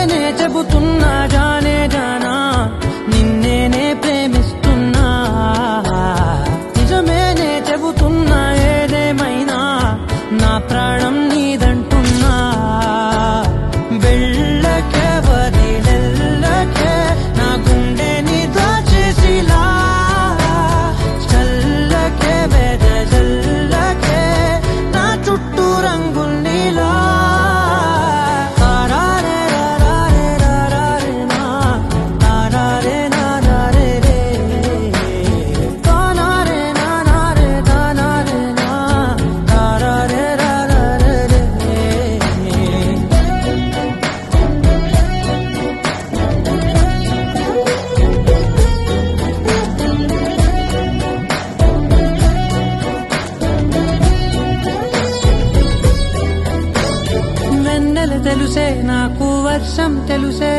నిజమేనే చెబుతున్నా జానే జానా నిన్నేనే ప్రేమిస్తున్నా నిజమేనే చెబుతున్నా ఏదేమైనా నా ప్రాణం నీదంటున్నా వెళ్ళకే వదిలెళ్ళకే నా గుండెని దాచేసిలా చల్లకే వెదజల్లకే నా చుట్టూ రంగుల్నిలా తెలుసే నాకు వర్షం తెలుసే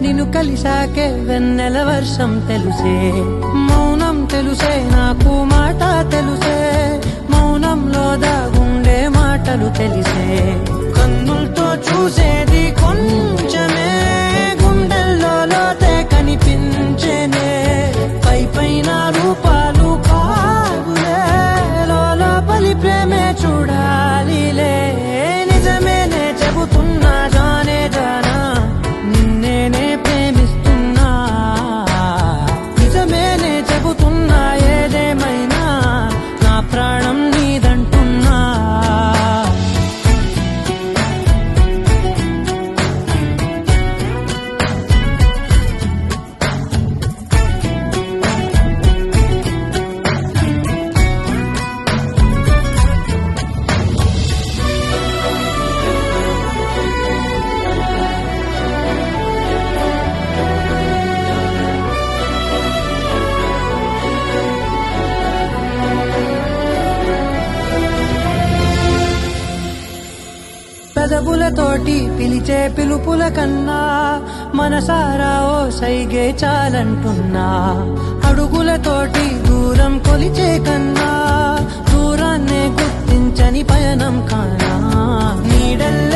నిన్ను కలిసాకే వెన్నెల వర్షం తెలుసే మౌనం తెలుసే నాకు మాట తెలుసే మౌనంలో దాగుండే మాటలు తెలిసే కన్నులతో చూసేది కొంచెమే గుండెల్లో లోతే కనిపించేనే పై పైన రూపాలు కాదులే లోపలి ప్రేమే చూడాలిలే నిజమేనే చెబుతున్నా జానే జానా నిన్నేనే ప్రేమిస్తున్నా నిజమేనే చెబుతున్నా ఏదేమైనా నా ప్రాణం నీదంటున్నా పెదవులతోటి పిలిచే పిలుపుల కన్నా మనసారా ఓ సైగే చాలంటున్నా అడుగులతోటి దూరం కొలిచే కన్నా దూరాన్నే గుర్తించని పయనం కానా నీడల్ల